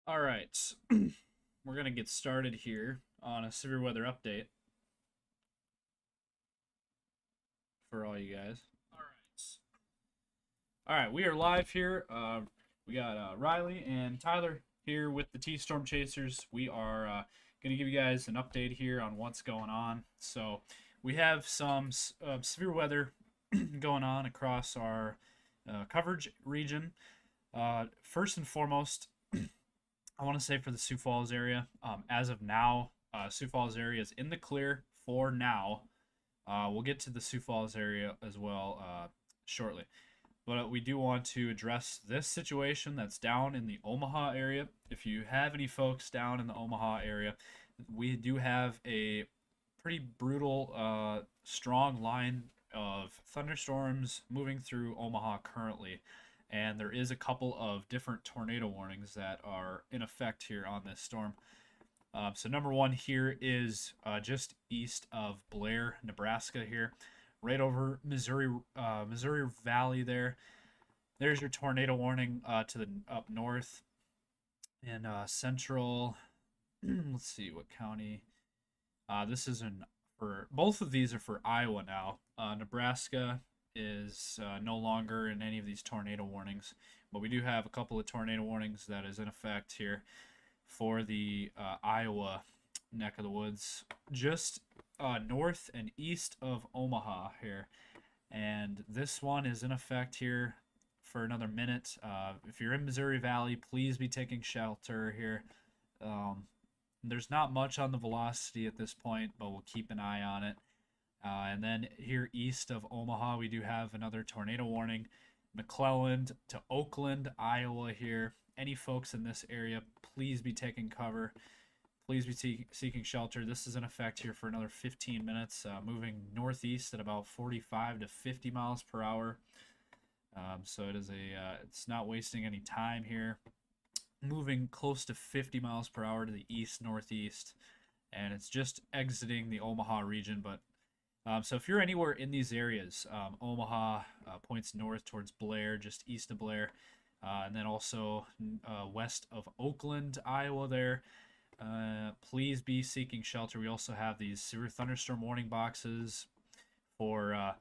All right, we're gonna get started here on a severe weather update for all you guys. All right, we are live here. We got Riley and Tyler here with the T Storm Chasers. We are gonna give you guys an update here on what's going on. So we have some severe weather going on across our coverage region. First and foremost, I want to say for the Sioux Falls area, as of now, Sioux Falls area is in the clear for now. We'll get to the Sioux Falls area as well shortly. But we do want to address this situation that's down in the Omaha area. If you have any folks down in the Omaha area, we do have a pretty brutal, strong line of thunderstorms moving through Omaha currently. And there is a couple of different tornado warnings that are in effect here on this storm. So number one here is just east of Blair, Nebraska here, right over Missouri Valley there. There's your tornado warning to the up north and central. Let's see what county. This is for both of these are for Iowa now. Nebraska is no longer in any of these tornado warnings, but we do have a couple of tornado warnings that is in effect here for the Iowa neck of the woods, just north and east of Omaha here. And this one is in effect here for another minute. If you're in Missouri Valley, please be taking shelter here. There's not much on the velocity at this point, but we'll keep an eye on it. And then here east of Omaha, we do have another tornado warning. McClelland to Oakland, Iowa here. Any folks in this area, please be taking cover. Please be seeking shelter. This is in effect here for another 15 minutes, moving northeast at about 45 to 50 miles per hour. So it's not wasting any time here. Moving close to 50 miles per hour to the east northeast, and it's just exiting the Omaha region. But so if you're anywhere in these areas, Omaha points north towards Blair, just east of Blair, and then also west of Oakland, Iowa there. Please be seeking shelter. We also have these severe thunderstorm warning boxes for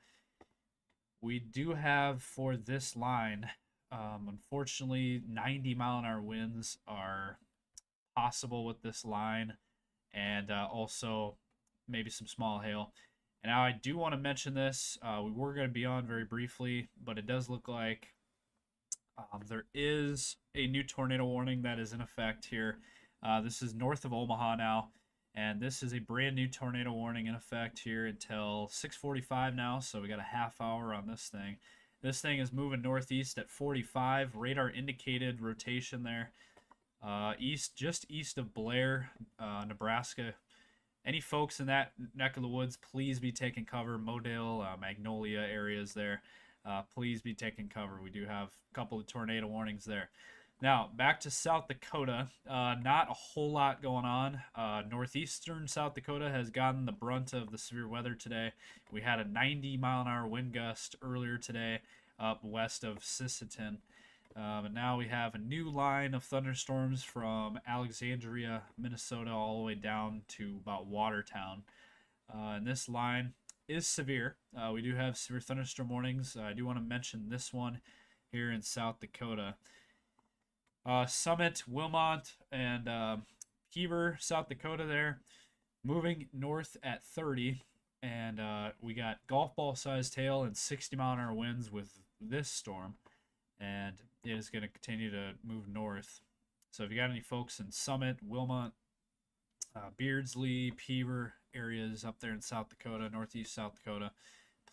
we do have for this line. Unfortunately, 90-mile-an-hour winds are possible with this line, and also maybe some small hail. And now I do want to mention this. We were going to be on very briefly, but it does look like there is a new tornado warning that is in effect here. This is north of Omaha now, and this is a brand new tornado warning in effect here until 6:45 now. So we got a half hour on this thing. This thing is moving northeast at 45. Radar indicated rotation there. Just east of Blair, Nebraska. Any folks in that neck of the woods, please be taking cover. Modale, Magnolia areas there. Please be taking cover. We do have a couple of tornado warnings there. Now, back to South Dakota. Not a whole lot going on. Northeastern South Dakota has gotten the brunt of the severe weather today. We had a 90-mile-an-hour wind gust earlier today up west of Sisseton. And now we have a new line of thunderstorms from Alexandria, Minnesota, all the way down to about Watertown. And this line is severe. We do have severe thunderstorm warnings. I do want to mention this one here in South Dakota. Summit, Wilmot, and Heber, South Dakota there, moving north at 30. And we got golf ball sized hail and 60-mile-an-hour winds with this storm. And it is going to continue to move north. So if you got any folks in Summit, Wilmot, Beardsley, Heber areas up there in South Dakota, northeast South Dakota,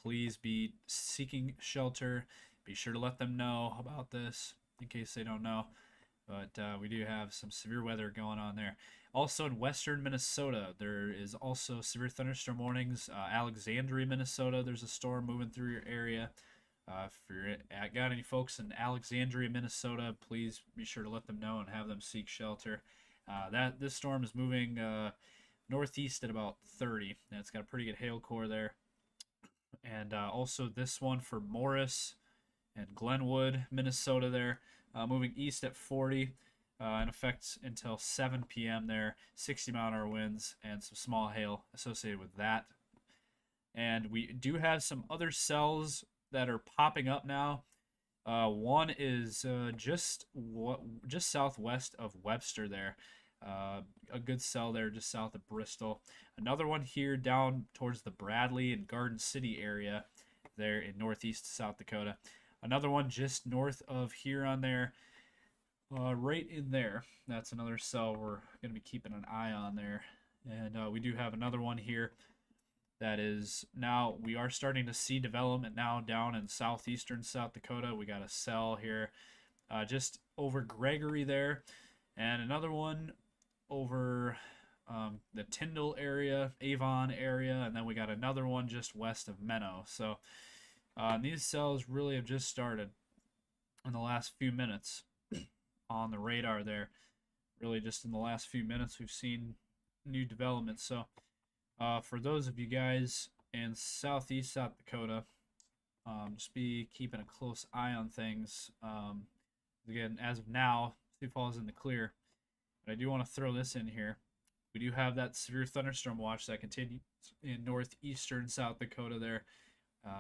please be seeking shelter. Be sure to let them know about this in case they don't know. But we do have some severe weather going on there. Also in western Minnesota, there is also severe thunderstorm warnings. Alexandria, Minnesota, there's a storm moving through your area. If you're got any folks in Alexandria, Minnesota, please be sure to let them know and have them seek shelter. This storm is moving northeast at about 30, and it's got a pretty good hail core there. And also this one for Morris and Glenwood, Minnesota there, moving east at 40. in effect until 7 p.m. there, 60-mile-an-hour winds and some small hail associated with that. And we do have some other cells that are popping up now. One is just southwest of Webster there. A good cell there just south of Bristol. Another one here down towards the Bradley and Garden City area there in northeast South Dakota. Another one just north of Huron there, right in there. That's another cell we're going to be keeping an eye on there. And we do have another one here that is now, we are starting to see development now down in southeastern South Dakota. We got a cell here just over Gregory there, and another one over the Tyndall area, Avon area, and then we got another one just west of Menno. So these cells really have just started in the last few minutes on the radar there. Really just in the last few minutes we've seen new developments. So for those of you guys in southeast South Dakota, just be keeping a close eye on things. Again, as of now, Sioux Falls is in the clear. But I do want to throw this in here. We do have that severe thunderstorm watch that continues in northeastern South Dakota there.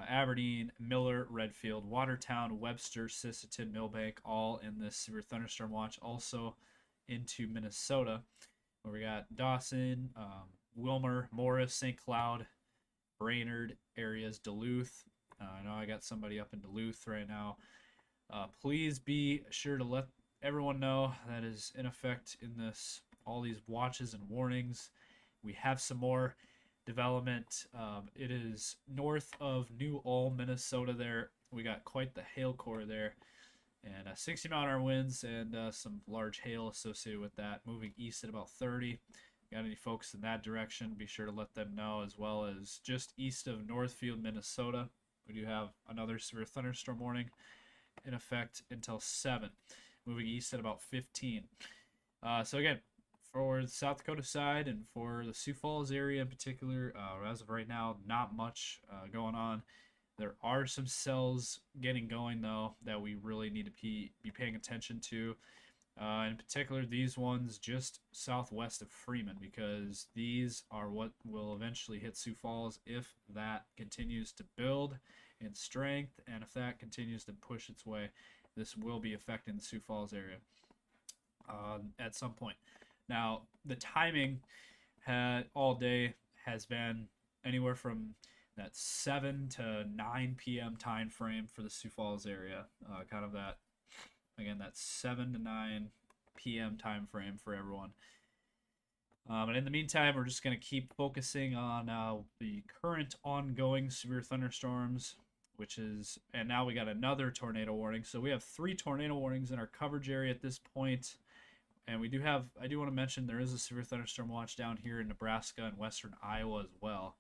Aberdeen, Miller, Redfield, Watertown, Webster, Sisseton, Millbank, all in this severe thunderstorm watch. Also into Minnesota, where we got Dawson, Wilmer, Morris, St. Cloud, Brainerd areas, Duluth. I know I got somebody up in Duluth right now. Please be sure to let everyone know that is in effect in this, all these watches and warnings. We have some more development. It is north of New Ulm, Minnesota there. We got quite the hail core there, and 60-mile-an-hour winds and some large hail associated with that, moving east at about 30. Got any folks in that direction, be sure to let them know, as well as just east of Northfield, Minnesota. We do have another severe thunderstorm warning in effect until 7, moving east at about 15. So again, for the South Dakota side and for the Sioux Falls area in particular, as of right now, not much going on. There are some cells getting going, though, that we really need to be paying attention to. In particular, these ones just southwest of Freeman, because these are what will eventually hit Sioux Falls if that continues to build in strength, and if that continues to push its way. This will be affecting the Sioux Falls area at some point. Now, the timing all day has been anywhere from that 7 to 9 p.m. time frame for the Sioux Falls area. Kind of that, again, that 7 to 9 p.m. time frame for everyone. And in the meantime, we're just going to keep focusing on the current ongoing severe thunderstorms, which is, and now we got another tornado warning. So we have 3 tornado warnings in our coverage area at this point. And we do have, I do want to mention, there is a severe thunderstorm watch down here in Nebraska and western Iowa as well.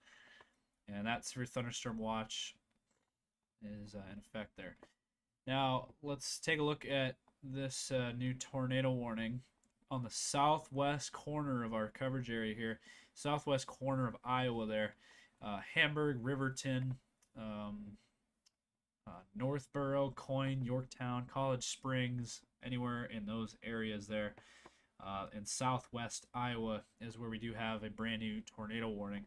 And that severe thunderstorm watch is in effect there. Now, let's take a look at this new tornado warning on the southwest corner of our coverage area here. Southwest corner of Iowa there. Hamburg, Riverton, Northborough, Coyne, Yorktown, College Springs, anywhere in those areas there. In southwest Iowa is where we do have a brand new tornado warning.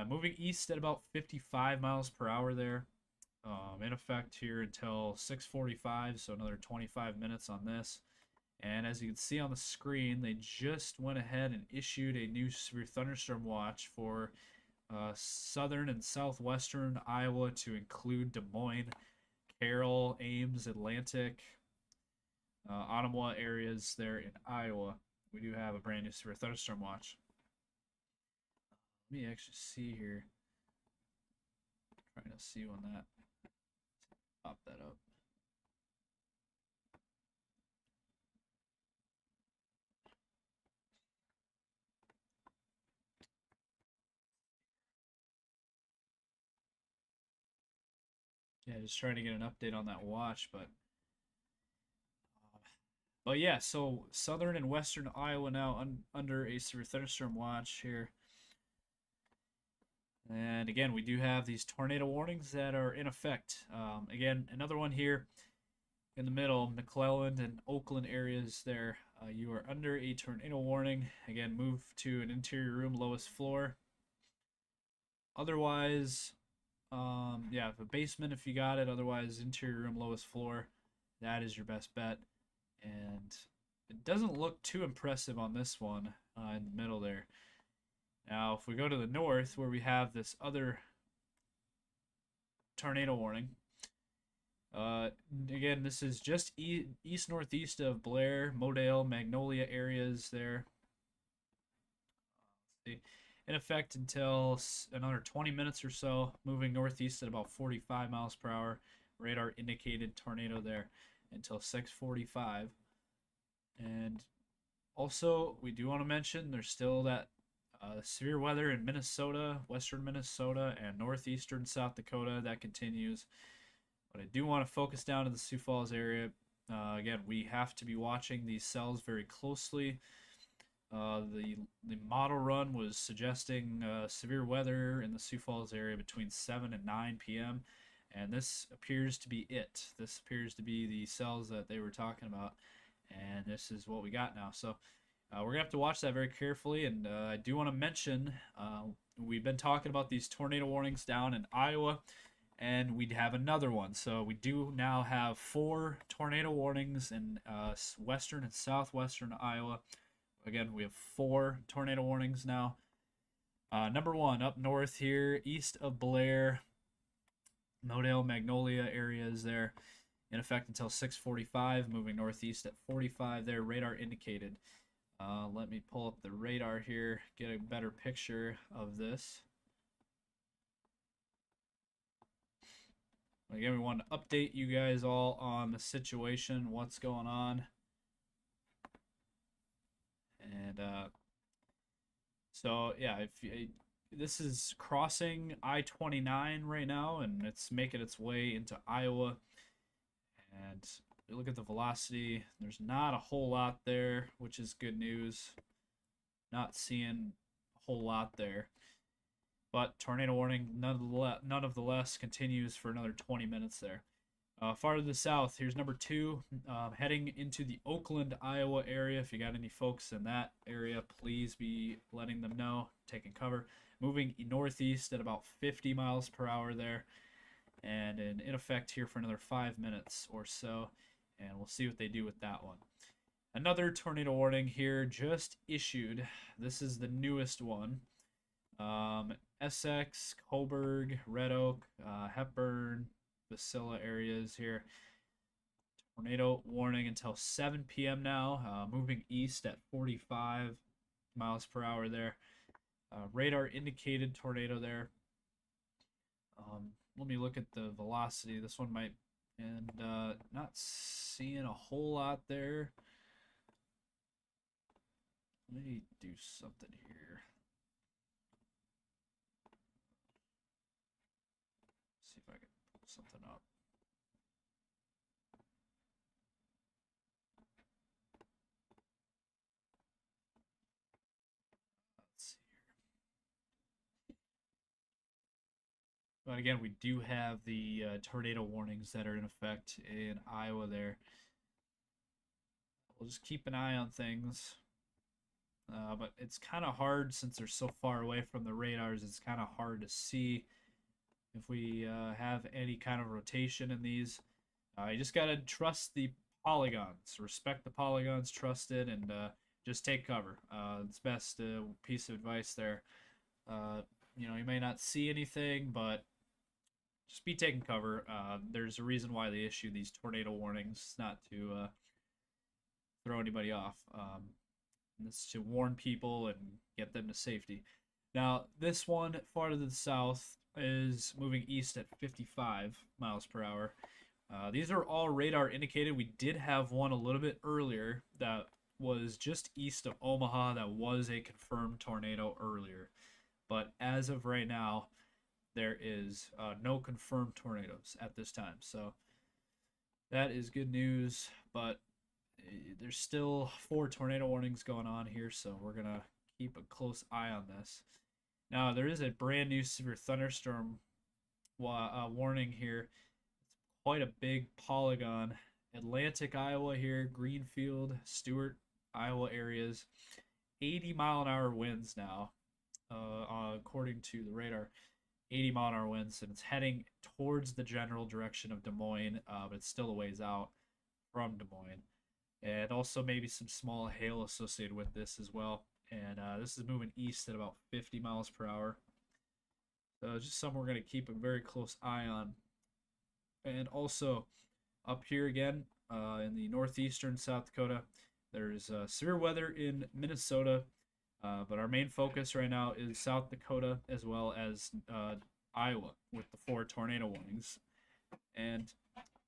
Moving east at about 55 miles per hour there. In effect here until 6:45, so another 25 minutes on this. And as you can see on the screen, they just went ahead and issued a new severe thunderstorm watch for southern and southwestern Iowa to include Des Moines, Carroll, Ames, Atlantic, Ottawa areas there in Iowa. We do have a brand new severe thunderstorm watch. Let me actually see here. Trying to see when that, pop that up. Yeah, just trying to get an update on that watch, but yeah, so southern and western Iowa now under a severe thunderstorm watch here. And again, we do have these tornado warnings that are in effect. Again, another one here. in the middle, McClelland and Oakland areas there, you are under a tornado warning. Again, move to an interior room, lowest floor. Otherwise, yeah, the basement if you got it. Otherwise, interior room, lowest floor. That is your best bet. And it doesn't look too impressive on this one in the middle there. Now, if we go to the north, where we have this other tornado warning, again, this is just east northeast of Blair, Modale, Magnolia areas there. Let's see. In effect until another 20 minutes or so, moving northeast at about 45 miles per hour. Radar indicated tornado there until 6:45. And also, we do want to mention there's still that severe weather in Minnesota, western Minnesota, and northeastern South Dakota that continues. But I do want to focus down to the Sioux Falls area. Again, we have to be watching these cells very closely. The model run was suggesting severe weather in the Sioux Falls area between 7 and 9 p.m. And this appears to be it. This appears to be the cells that they were talking about. And this is what we got now. So we're going to have to watch that very carefully. And I do want to mention, we've been talking about these tornado warnings down in Iowa. And we'd have another one. So we do now have 4 tornado warnings in western and southwestern Iowa. Again, we have 4 tornado warnings now. Number 1, up north here, east of Blair, Modale, Magnolia areas there. In effect until 6:45, moving northeast at 45 there, radar indicated. Let me pull up the radar here, get a better picture of this. Again, we want to update you guys all on the situation, what's going on. And so yeah, this is crossing I-29 right now, and it's making its way into Iowa. And you look at the velocity, there's not a whole lot there, which is good news. Not seeing a whole lot there. But tornado warning, none of the less, continues for another 20 minutes there. Far to the south, here's number 2, heading into the Oakland, Iowa area. If you got any folks in that area, please be letting them know, taking cover. Moving northeast at about 50 miles per hour there, and in effect here for another 5 minutes or so, and we'll see what they do with that one. Another tornado warning here just issued. This is the newest one. Essex, Coburg, Red Oak, Hepburn, Vasilla areas here. Tornado warning until 7 p.m. now, moving east at 45 miles per hour there. Radar indicated tornado there. Let me look at the velocity. This one might, and not seeing a whole lot there. Let me do something here. See if I can pull something up. Let's see here. But again, we do have the tornado warnings that are in effect in Iowa there. We'll just keep an eye on things. But it's kind of hard since they're so far away from the radars. It's kind of hard to see if we have any kind of rotation in these. You just got to trust the polygons. Respect the polygons, trust it, and just take cover. It's best piece of advice there. You may not see anything, but just be taking cover. There's a reason why they issue these tornado warnings, not to throw anybody off. This is to warn people and get them to safety. Now, this one far to the south is moving east at 55 miles per hour. These are all radar indicated. We did have one a little bit earlier that was just east of Omaha that was a confirmed tornado earlier. But as of right now, there is no confirmed tornadoes at this time. So that is good news, but there's still 4 tornado warnings going on here, so we're going to keep a close eye on this. Now, there is a brand new severe thunderstorm warning here. It's quite a big polygon Atlantic, Iowa here, Greenfield, Stewart, Iowa areas. 80-mile-an-hour winds now, according to the radar. 80-mile-an-hour winds, and it's heading towards the general direction of Des Moines, but it's still a ways out from Des Moines. And also maybe some small hail associated with this as well. And this is moving east at about 50 miles per hour. So just something we're going to keep a very close eye on. And also up here again in the northeastern South Dakota, there's severe weather in Minnesota, but our main focus right now is South Dakota as well as Iowa with the 4 tornado warnings. And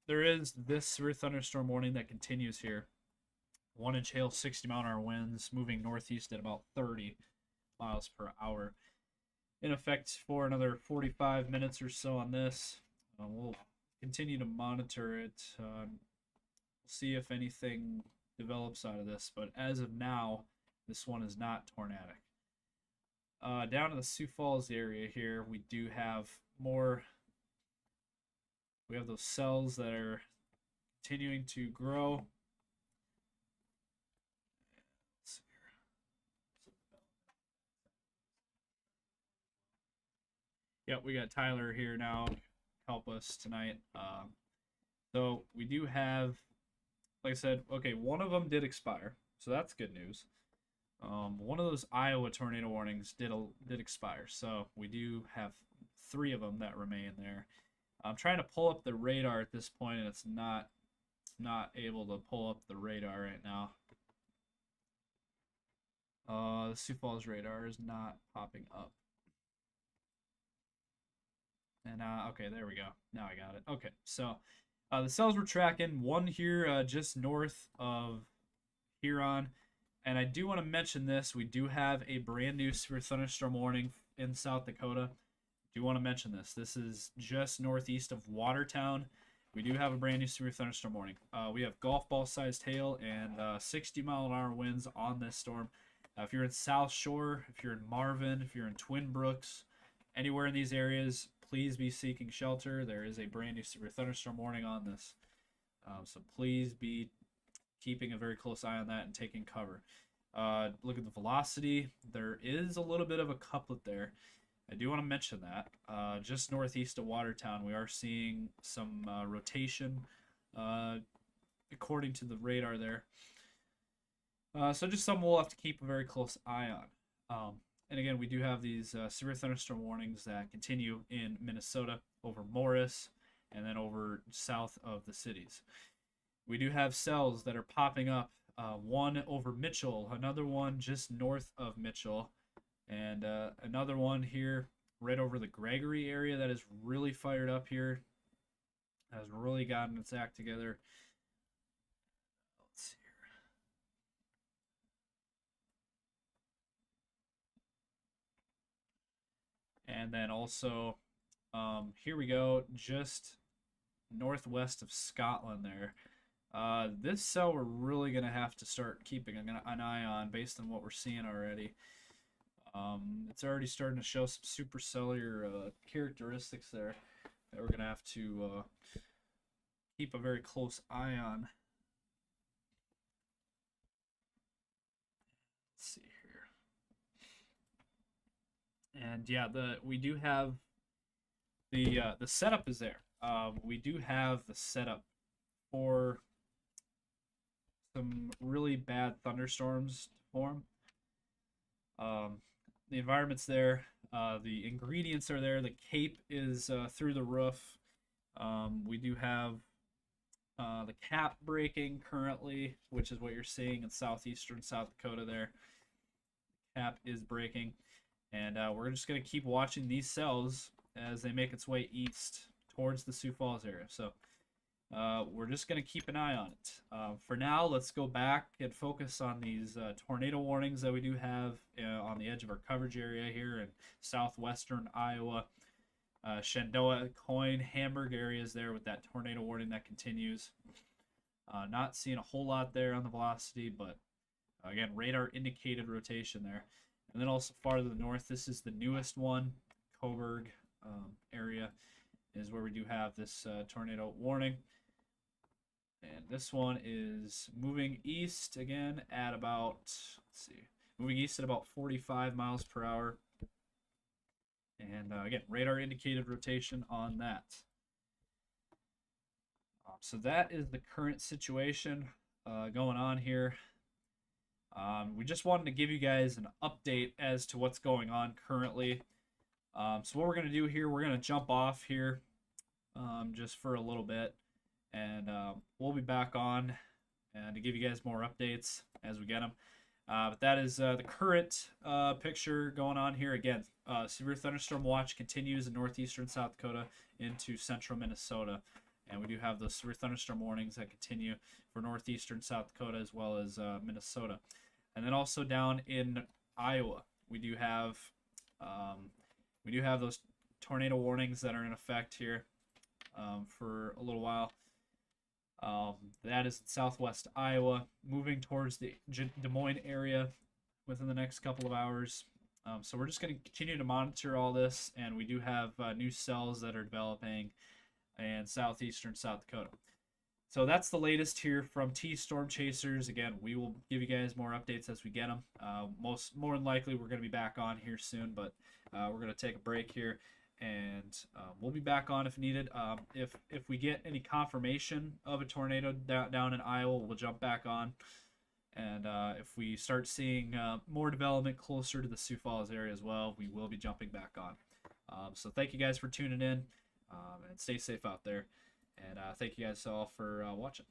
there is this severe thunderstorm warning that continues here. 1-inch hail, 60-mile-an-hour winds, moving northeast at about 30 miles per hour. In effect for another 45 minutes or so on this. We'll continue to monitor it. See if anything develops out of this, but as of now, this one is not tornadic. Down in the Sioux Falls area here, we do have more. We have those cells that are continuing to grow. Yep, we got Tyler here now to help us tonight. So we do have, like I said, okay, one of them did expire, so that's good news. One of those Iowa tornado warnings did expire, so we do have 3 of them that remain there. I'm trying to pull up the radar at this point, and it's not able to pull up the radar right now. The Sioux Falls radar is not popping up. And okay, there we go. Now I got it. Okay, so the cells we're tracking, one here just north of Huron. And I do want to mention this. We do have a brand new severe thunderstorm warning in South Dakota. Do want to mention this. This is just northeast of Watertown. We do have a brand new severe thunderstorm warning. We have golf ball sized hail and 60-mile-an-hour winds on this storm. If you're in South Shore, if you're in Marvin, if you're in Twin Brooks, anywhere in these areas, please be seeking shelter. There is a brand new severe thunderstorm warning on this. So please be keeping a very close eye on that and taking cover. Look at the velocity. There is a little bit of a couplet there. I do want to mention that. Just northeast of Watertown, we are seeing some rotation according to the radar there. So just something we'll have to keep a very close eye on. And again, we do have these severe thunderstorm warnings that continue in Minnesota over Morris and then over south of the cities. We do have cells that are popping up. One over Mitchell, another one just north of Mitchell, and another one here right over the Gregory area that is really fired up here. Has really gotten its act together. Let's see here. And then also, here we go, just northwest of Scotland there. This cell we're really going to have to start keeping an eye on based on what we're seeing already. It's already starting to show some supercellular characteristics there that we're going to have to keep a very close eye on. Let's see here. And yeah, we do have the setup is there. We do have the setup for some really bad thunderstorms to form. The environment's there. The ingredients are there. The cape is through the roof. We do have the cap breaking currently, which is what you're seeing in southeastern South Dakota there. Cap is breaking. And we're just going to keep watching these cells as they make its way east towards the Sioux Falls area. So we're just going to keep an eye on it. For now, let's go back and focus on these tornado warnings that we do have on the edge of our coverage area here in southwestern Iowa. Shenandoah, Coyne, Hamburg areas there with that tornado warning that continues. Not seeing a whole lot there on the velocity, but again, radar indicated rotation there. And then also farther north, this is the newest one, Coburg area is where we do have this tornado warning. And this one is moving east again at about, let's see, moving east at about 45 miles per hour. And again, radar indicated rotation on that. So that is the current situation going on here. We just wanted to give you guys an update as to what's going on currently. So what we're going to do here, we're going to jump off here just for a little bit. And we'll be back on to give you guys more updates as we get them. But that is the current picture going on here. Again, severe thunderstorm watch continues in northeastern South Dakota into central Minnesota. And we do have those severe thunderstorm warnings that continue for northeastern South Dakota as well as Minnesota. And then also down in Iowa, we do have those tornado warnings that are in effect here for a little while. That is southwest Iowa, moving towards the Des Moines area within the next couple of hours. So we're just going to continue to monitor all this, and we do have new cells that are developing in southeastern South Dakota. So that's the latest here from T Storm Chasers. Again, we will give you guys more updates as we get them. More than likely, we're going to be back on here soon, but we're going to take a break here. And we'll be back on if needed. If we get any confirmation of a tornado down in Iowa, we'll jump back on. And if we start seeing more development closer to the Sioux Falls area as well, we will be jumping back on. So thank you guys for tuning in, and stay safe out there. And thank you guys all for watching.